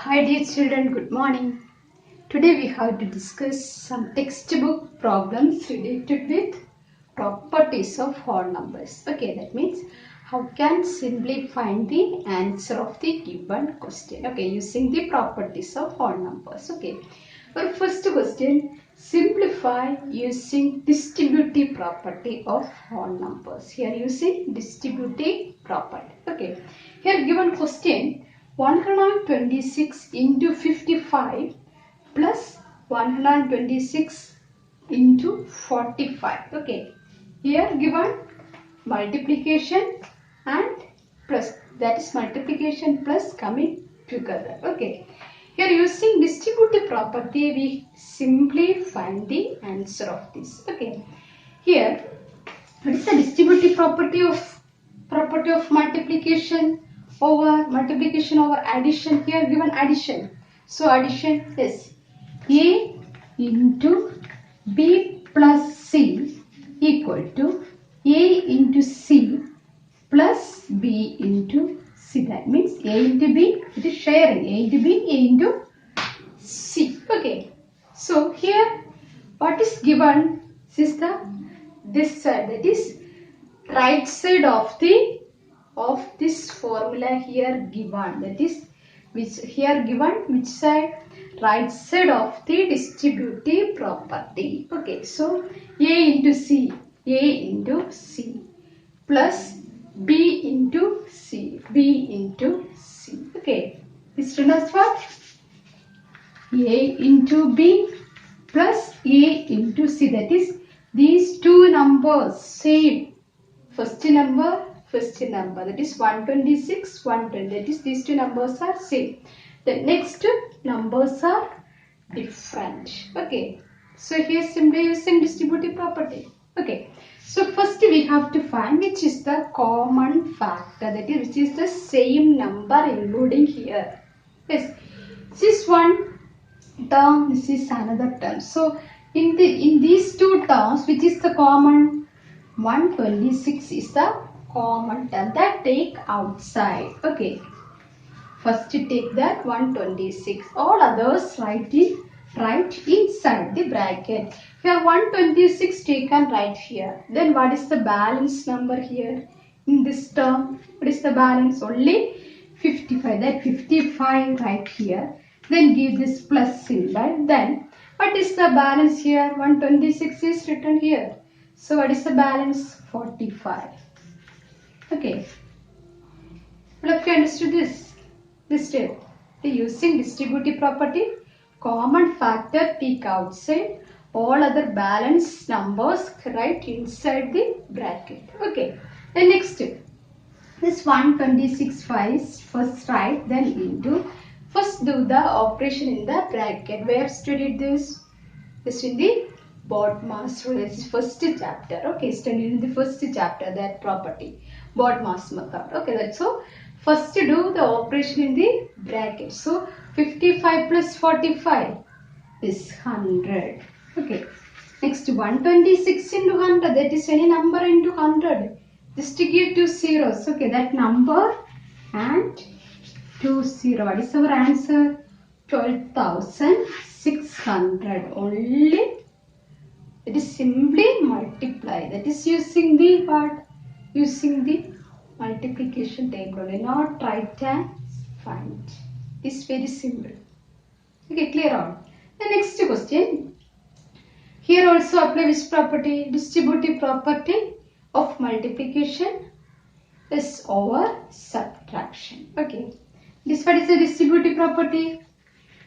Hi dear children, good morning. Today we have to discuss some textbook problems related with properties of whole numbers. Okay, that means how can simply find the answer of the given question. Okay, using the properties of whole numbers. Okay, our first question, simplify using distributive property of whole numbers. Here using distributive property. Okay, here given question 126 into 55 plus 126 into 45. Okay, here given multiplication and plus, that is multiplication plus coming together. Okay, here using distributive property we simply find the answer of this. Okay, here what is the distributive property of multiplication over addition? Here given addition, so addition is A into B plus C equal to A into C plus B into C. That means A into B, it is sharing A into B, A into C. Okay, so here what is given? This is this side, that is right side of this formula here given, that is which here given which side? Right side of the distributive property. Okay, so A into C plus B into C, Okay, this written as what? A into B plus A into C, that is these two numbers same. First number, that is 126, 120, that is these two numbers are same. The next numbers are different. Okay, so here simply using distributive property. Okay, so first we have to find which is the common factor, that is which is the same number including here. Yes, this is one term, this is another term. So in these two terms, which is the common? 126 is the common term that take outside. Okay, first take that 126, all others write inside the bracket. Here 126 taken right here, then what is the balance number here in this term? What is the balance? Only 55, that 55 right here, then give this plus symbol. Then what is the balance here? 126 is written here, so what is the balance? 45. Okay, well, if you understood this step, using distributive property, common factor take outside, all other balance numbers write inside the bracket. Okay, then next this 126 first write, then into, first do the operation in the bracket. Where studied this? This in the BODMAS rule. This is first chapter. Okay, studied in the first chapter, that property, BODMAS method. Okay, that's so first do the operation in the bracket. So 55 plus 45 is 100. Okay, next 126 into 100, that is any number into 100. Just to give two zeros. Okay, that number and 20. What is our answer? 12,600 only. It is simply multiply. That is using the what? Using the multiplication table only, not right and find. It is very simple. Okay, clear all. The next question. Here also apply which property? Distributive property of multiplication is over subtraction. Okay. This what is the distributive property?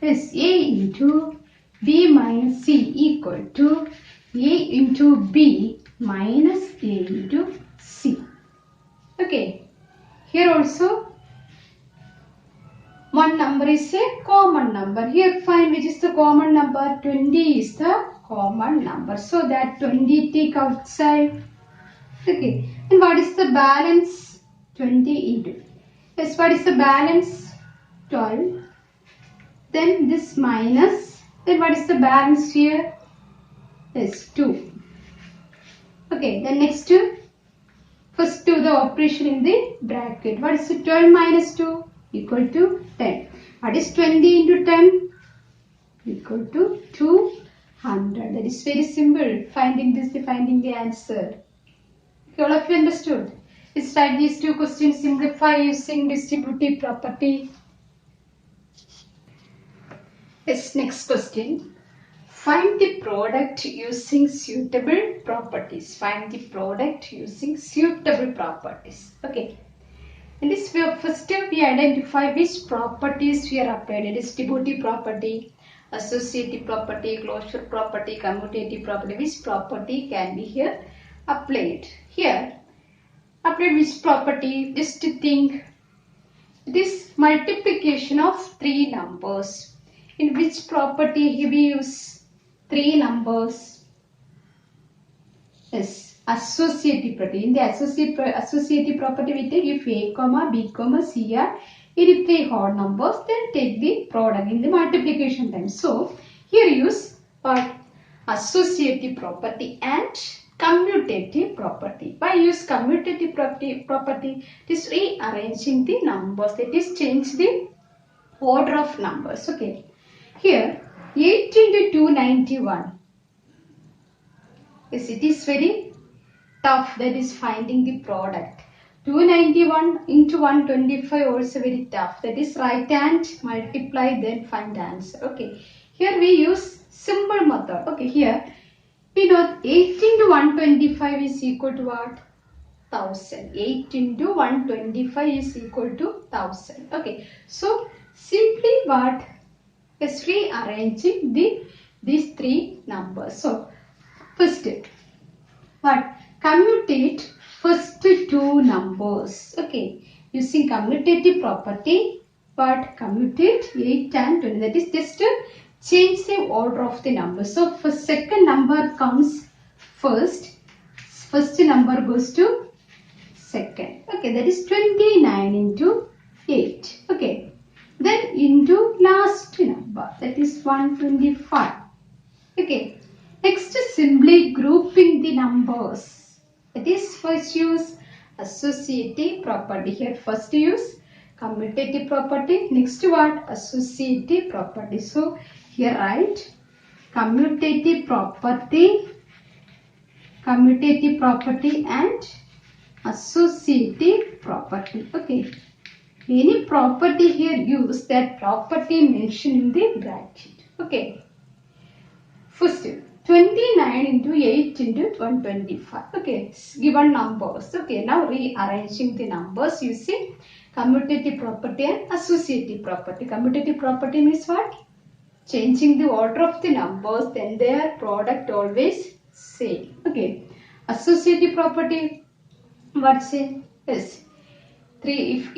Is A into B minus C equal to A into B minus A into C. Okay, here also one number is a common number. Here find which is the common number. 20 is the common number, so that 20 take outside. Okay, and what is the balance? 20 into, yes, what is the balance? 12. Then this minus, then what is the balance here? Yes, 2. Okay, then next first do the operation in the bracket. What is 12 minus 2? Equal to 10. What is 20 into 10? Equal to 200. That is very simple. Finding the answer. Okay, all of you understood? Let's write these two questions. Simplify using distributive property. Yes, next question. Find the product using suitable properties. Find the product using suitable properties. Okay. In this first we identify which properties we are applied. Distributive property, associative property, closure property, commutative property. Which property can be here applied? Here, applied which property? Just to think. It is multiplication of three numbers. In which property we use three numbers? Yes, associative property. In the associative property we take if A, B, C are any three whole numbers, then take the product in the multiplication time. So here use associative property and commutative property. By use commutative property, it is rearranging the numbers. That is change the order of numbers. Okay. Here 8 into 291. Yes, it is very tough. That is finding the product. 291 into 125 also very tough. That is right hand multiply then find the answer. Okay. Here we use simple method. Okay. Here we know 8 into 125 is equal to what? 1000. 8 into 125 is equal to 1000. Okay. So simply what? Is rearranging these three numbers. So first what? Commutate first two numbers. Okay. Using commutative property, but commutate 8 and 20. That is just to change the order of the numbers. So for second number comes first. First number goes to second. Okay. That is 29 into 8. Okay. Then into last number, that is 125. Okay. Next is simply grouping the numbers. That is first use associative property. Here first use commutative property. Next what? Associative property. So here write commutative property and associative property. Okay. Any property here use that property mentioned in the bracket. Okay. First 29 into 8 into 125. Okay. Given numbers. Okay. Now rearranging the numbers using commutative property and associative property. Commutative property means what? Changing the order of the numbers, then their product always same. Okay. Associative property, what say? Yes. If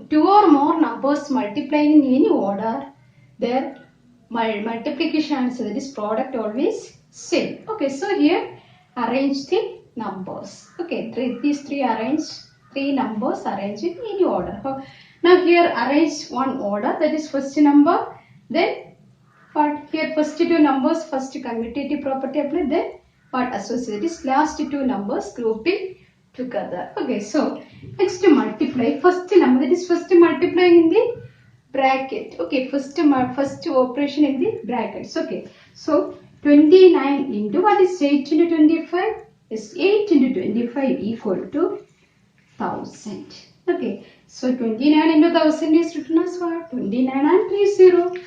two or more numbers multiplying in any order, their multiplication answer, that is product always same. Okay, so here arrange the numbers. Okay, these three numbers arrange in any order. Now here arrange one order, that is first number, then what? Here first two numbers, first commutative property apply, then what? Associate is last two numbers grouping together. Okay, so next to multiply first number, that is first multiplying in the bracket. Okay, first operation in the brackets. Okay, so 29 into what is 8 into 25? Is 8 into 25 equal to 1000. Okay, so 29 into 1000 is written as what? 29 and 30.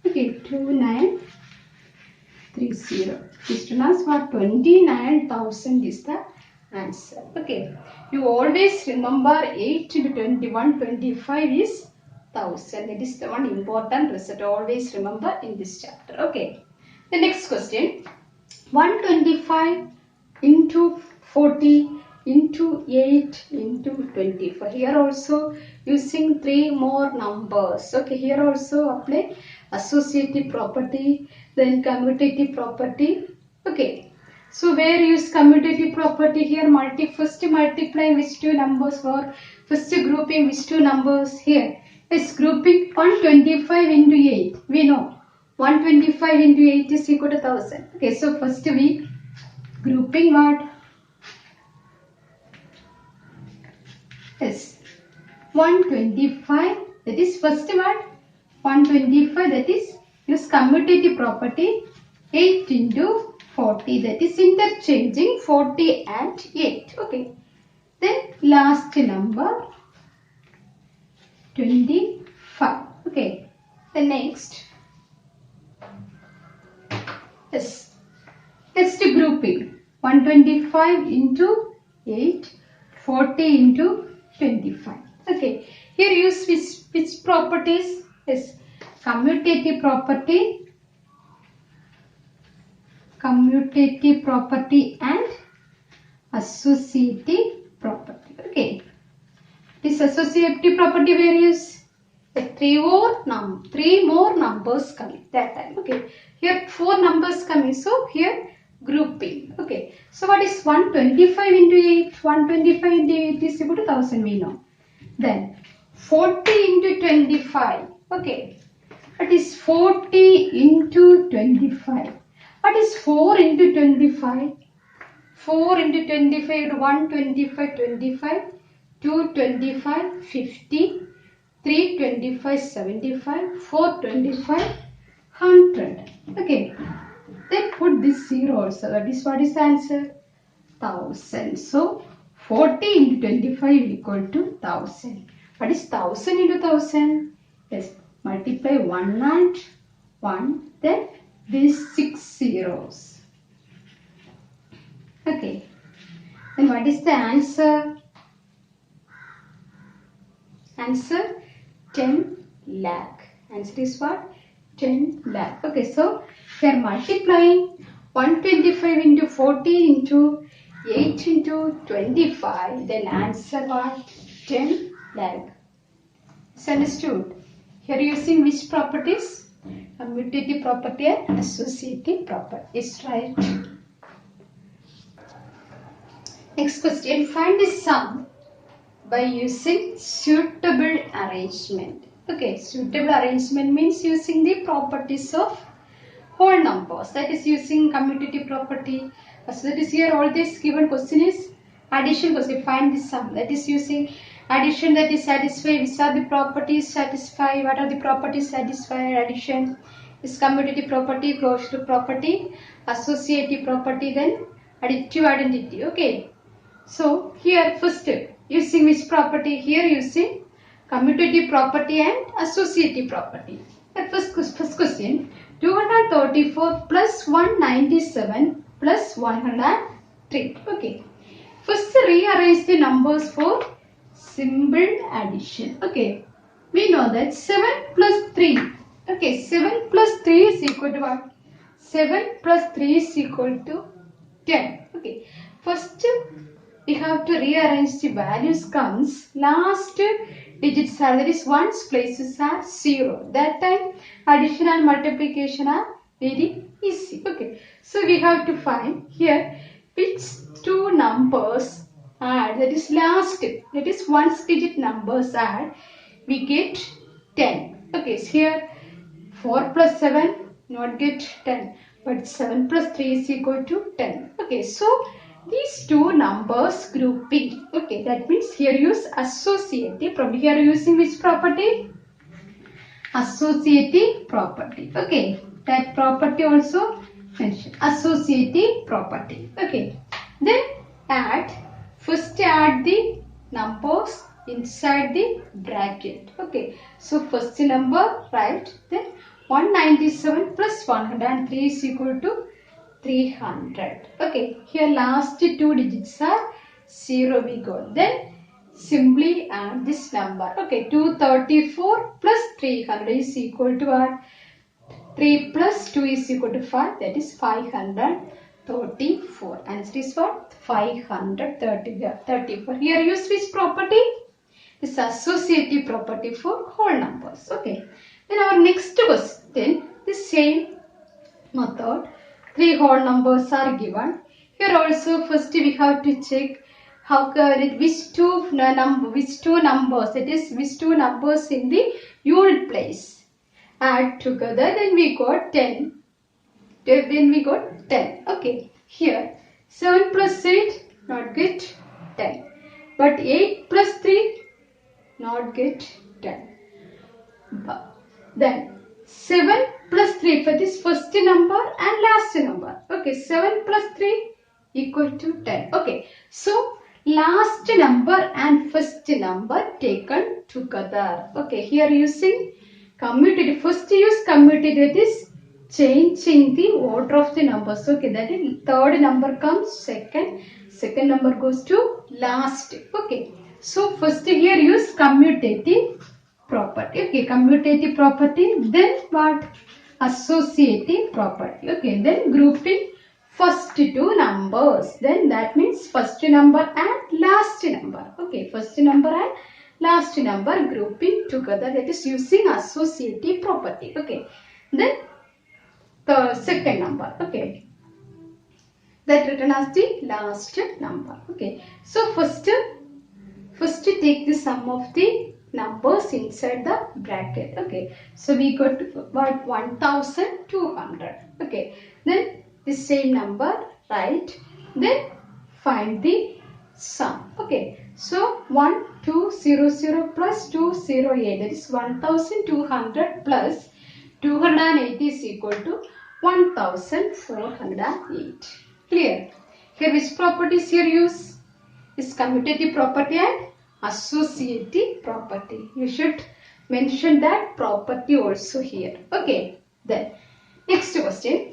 Okay, 2930 is written as what? 29,000 is the answer. Okay, you always remember 8 into 21, 25 is 1000. That is the one important result. Always remember in this chapter. Okay, the next question, 125 into 40 into 8 into 25. Here also using three more numbers. Okay, here also apply associative property, then commutative property. Okay. So where use commutative property? Here first multiply which two numbers for first grouping which two numbers here is grouping 125 into 8. We know 125 into 8 is equal to 1000. Okay, so first we grouping what? Yes, 125 That is first one 125, that is use commutative property 8 into 40, that is interchanging 40 and 8. Okay. Then last number 25. Okay. The next is next grouping 125 into 8, 40 into 25. Okay. Here use which properties? Yes, commutative property and associative property. Okay. This associative property where use three more numbers coming that time. Okay. Here 4 numbers coming. So here grouping. Okay. So what is 125 into 8? 125 into 8 is equal to 1000 we know. Then 40 into 25. Okay. That is 40 into 25. What is 4 into 25? 4 into 25, 125, 25, 2, 25, 50, 3, 25, 75, 4, 25, 100. Okay. Then put this 0 also. That is what is the answer? 1000. So 40 into 25 equal to 1000. What is 1000 into 1000? Yes. Multiply 1 and 1. Then these 6 zeros. Okay. Then what is the answer? Answer 10 lakh. Answer is what? 10 lakh. Okay. So we are multiplying 125 into 40 into 8 into 25. Then answer what? 10 lakh. It's understood. Here using which properties? Commutative property and associative property. Is right. Next question. Find the sum by using suitable arrangement. Okay. Suitable arrangement means using the properties of whole numbers. That is using commutative property. So that is here all this given question is addition question. Find the sum. That is using addition that is satisfied. Which are the properties satisfied? What are the properties satisfied? Addition is commutative property, closure property, associative property, then additive identity. Okay. So here first using which property? Here using commutative property and associative property. The first question 234 plus 197 plus 103. Okay. First rearrange the numbers for simple addition. Okay. We know that 7 plus 3. Okay. 7 plus 3 is equal to what? 7 plus 3 is equal to 10. Okay. First we have to rearrange the values comes. Last digits are, that is ones places are 0. That time addition and multiplication are very easy. Okay. So we have to find here which two numbers add, that is last, that is ones digit numbers add, we get 10. Okay. So here 4 plus 7 not get 10, but 7 plus 3 is equal to 10. Okay. So these two numbers grouping. Okay, that means here use associative property. Here using which property? Associative property. Okay, that property also mentioned. Associative property. Okay, then first add the numbers inside the bracket. Okay, so first number, right? Then 197 plus 103 is equal to 300. Okay, here last two digits are 0 we got. Then simply add this number. Okay, 234 plus 300 is equal to what? 3 plus 2 is equal to 5. That is 534. Answer is what? 534. Here use which property? This associative property for whole numbers. Okay. Then our next question, the same method. 3 whole numbers are given. Here also first we have to check which two numbers, that is which two numbers in the unit place. Add together, then we got 10. Then we got 10. Okay. Here 7 plus 8 not get 10. But 8 plus 3 not get 10. Then 7 plus 3 for this first number and last number. Okay, 7 plus 3 equal to 10. Okay, so last number and first number taken together. Okay, here using commutative. First use commutative, that is changing the order of the numbers. Okay, that is third number comes second number goes to last. Okay, so first here use commutative property. Okay, commutative property. Then what? Associative property. Okay, then grouping first two numbers. Then that means first number and last number. Okay, first number and last number grouping together. That is using associative property. Okay, then the second number. Okay, that written as the last number. Okay, so first take the sum of the numbers inside the bracket. Okay, so we got what? 1200. Okay, then the same number, right? Then find the sum. Okay, so 1200 plus 208, that is 1200 plus 208 is equal to 1408. Clear? Here which properties here use? Is commutative property and associative property. You should mention that property also here. Okay, then next question.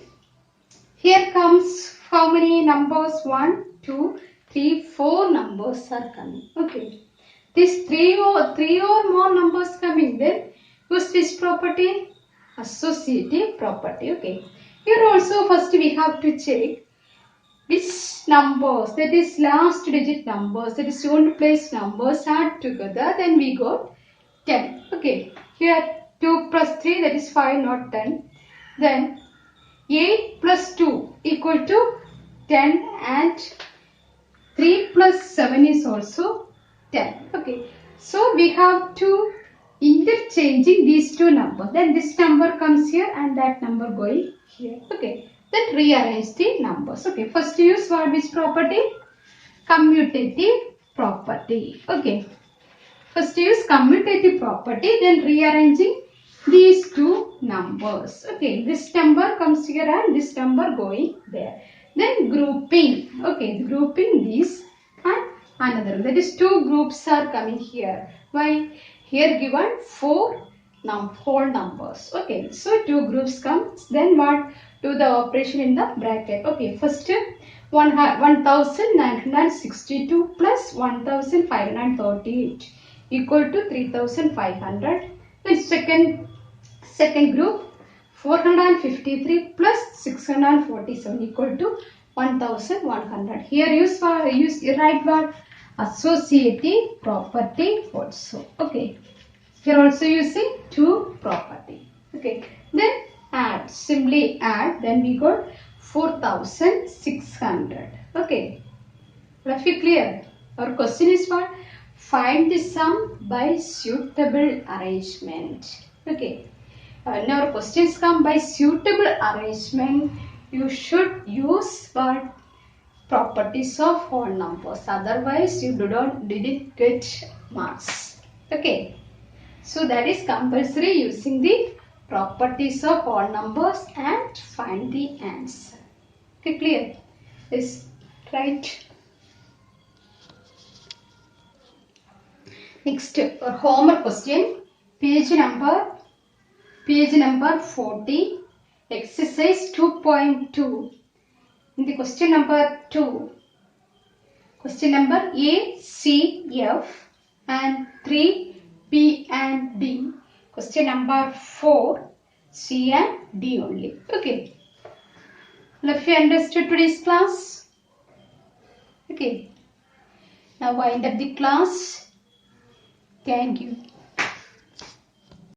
Here comes how many numbers? 1, 2, 3, 4 numbers are coming. Okay, these three or more numbers coming, then use which property? Associative property. Okay, here also first we have to check which numbers, that is last digit numbers, that is owned place numbers add together, then we got 10. Okay, here 2 plus 3, that is 5, not 10. Then 8 plus 2 equal to 10 and 3 plus 7 is also 10. Okay, so we have to interchanging these two numbers. Then this number comes here and that number going here. Okay, then rearrange the numbers. Okay, first use what? Which property? Commutative property. Okay, first use commutative property, then rearranging these two numbers. Okay, this number comes here and this number going there. Then grouping. Okay, grouping these and another. That is two groups are coming here. Why? Here given 4 whole numbers. Okay, so two groups comes. Then what? Do the operation in the bracket. Okay, first 1962 plus 1538 equal to 3500. Then second group 453 plus 647 equal to 1100. Here use write what? Associative property also. Okay, here also using two property. Okay, then add, simply add, then we got 4600. Okay, roughly clear? Our question is what? Find the sum by suitable arrangement. Okay, now our questions come by suitable arrangement. You should use what? Properties of whole numbers. Otherwise, you didn't get marks. Okay, so that is compulsory using the properties of all numbers and find the answer. Okay, clear? Yes, right. Next, our homework question, page number 40, exercise 2.2. In the question number 2, question number A, C, F and 3, B and D. Question number 4, C and D only. Okay. Have you understood today's class? Okay. Now wind up the class. Thank you.